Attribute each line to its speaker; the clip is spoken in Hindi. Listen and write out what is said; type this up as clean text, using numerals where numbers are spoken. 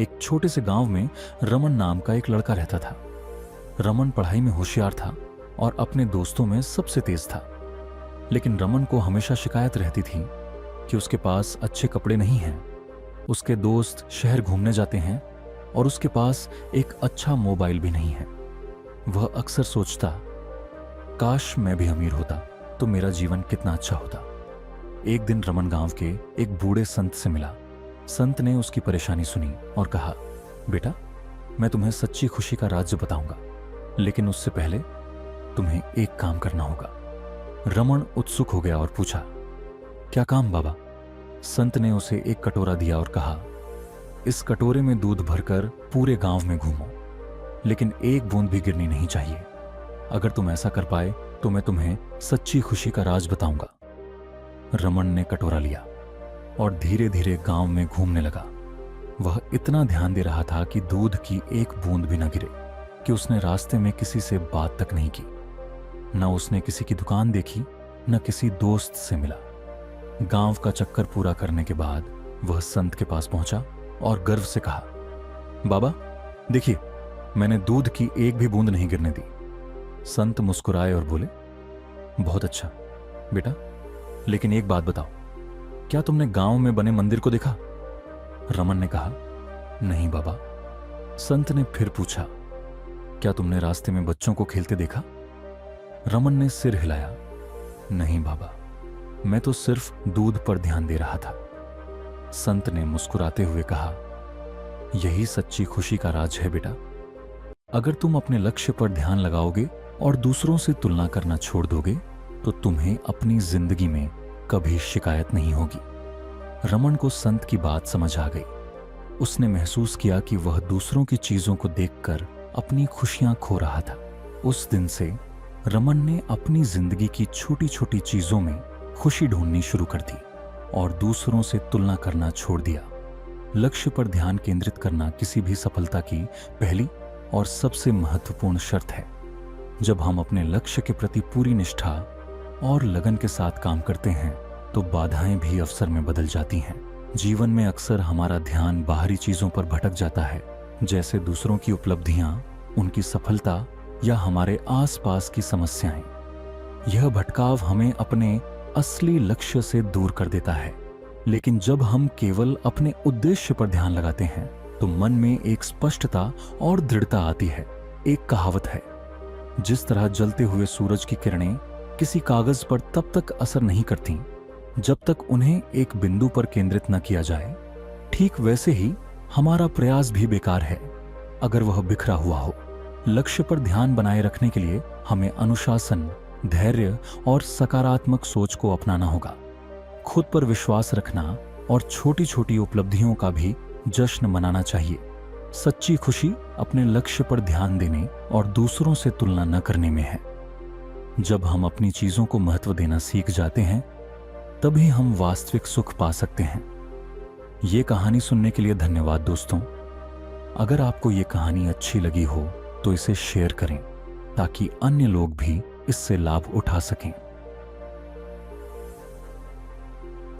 Speaker 1: एक छोटे से गांव में रमन नाम का एक लड़का रहता था। रमन पढ़ाई में होशियार था और अपने दोस्तों में सबसे तेज था। लेकिन रमन को हमेशा शिकायत रहती थी कि उसके पास अच्छे कपड़े नहीं हैं, उसके दोस्त शहर घूमने जाते हैं और उसके पास एक अच्छा मोबाइल भी नहीं है। वह अक्सर सोचता, काश मैं भी अमीर होता तो मेरा जीवन कितना अच्छा होता। एक दिन रमन गांव के एक बूढ़े संत से मिला। संत ने उसकी परेशानी सुनी और कहा, बेटा, मैं तुम्हें सच्ची खुशी का राज बताऊंगा, लेकिन उससे पहले तुम्हें एक काम करना होगा। रमन उत्सुक हो गया और पूछा, क्या काम बाबा? संत ने उसे एक कटोरा दिया और कहा, इस कटोरे में दूध भरकर पूरे गांव में घूमो, लेकिन एक बूंद भी गिरनी नहीं चाहिए। अगर तुम ऐसा कर पाए तो मैं तुम्हें सच्ची खुशी का राज बताऊंगा। रमन ने कटोरा लिया और धीरे धीरे गांव में घूमने लगा। वह इतना ध्यान दे रहा था कि दूध की एक बूंद भी न गिरे कि उसने रास्ते में किसी से बात तक नहीं की। न उसने किसी की दुकान देखी, न किसी दोस्त से मिला। गांव का चक्कर पूरा करने के बाद वह संत के पास पहुंचा और गर्व से कहा, बाबा देखिए, मैंने दूध की एक भी बूंद नहीं गिरने दी। संत मुस्कुराए और बोले, बहुत अच्छा बेटा, लेकिन एक बात बताओ, क्या तुमने गांव में बने मंदिर को देखा? रमन ने कहा, नहीं बाबा। संत ने फिर पूछा, क्या तुमने रास्ते में बच्चों को खेलते देखा? रमन ने सिर हिलाया, नहीं बाबा, मैं तो सिर्फ दूध पर ध्यान दे रहा था। संत ने मुस्कुराते हुए कहा, यही सच्ची खुशी का राज है बेटा। अगर तुम अपने लक्ष्य पर ध्यान लगाओगे और दूसरों से तुलना करना छोड़ दोगे तो तुम्हें अपनी जिंदगी में कभी शिकायत नहीं होगी। रमन को संत की बात समझ आ गई। उसने महसूस किया कि वह दूसरों की चीजों को देखकर अपनी खुशियां खो रहा था। उस दिन से रमन ने अपनी जिंदगी की छोटी छोटी चीजों में खुशी ढूंढनी शुरू कर दी और दूसरों से तुलना करना छोड़ दिया। लक्ष्य पर ध्यान केंद्रित करना किसी भी सफलता की पहली और सबसे महत्वपूर्ण शर्त है। जब हम अपने लक्ष्य के प्रति पूरी निष्ठा और लगन के साथ काम करते हैं तो बाधाएं भी अवसर में बदल जाती हैं। जीवन में अक्सर हमारा ध्यान बाहरी चीजों पर भटक जाता है, जैसे दूसरों की उपलब्धियां, उनकी सफलता या हमारे आसपास की समस्याएं। यह भटकाव हमें अपने असली लक्ष्य से दूर कर देता है। लेकिन जब हम केवल अपने उद्देश्य पर ध्यान लगाते हैं तो मन में एक स्पष्टता और दृढ़ता आती है। एक कहावत है, जिस तरह जलते हुए सूरज की किरणें किसी कागज पर तब तक असर नहीं करती जब तक उन्हें एक बिंदु पर केंद्रित न किया जाए, ठीक वैसे ही हमारा प्रयास भी बेकार है अगर वह बिखरा हुआ हो। लक्ष्य पर ध्यान बनाए रखने के लिए हमें अनुशासन, धैर्य और सकारात्मक सोच को अपनाना होगा। खुद पर विश्वास रखना और छोटी छोटी उपलब्धियों का भी जश्न मनाना चाहिए। सच्ची खुशी अपने लक्ष्य पर ध्यान देने और दूसरों से तुलना न करने में है। जब हम अपनी चीजों को महत्व देना सीख जाते हैं तभी हम वास्तविक सुख पा सकते हैं। ये कहानी सुनने के लिए धन्यवाद दोस्तों। अगर आपको ये कहानी अच्छी लगी हो तो इसे शेयर करें ताकि अन्य लोग भी इससे लाभ उठा सकें।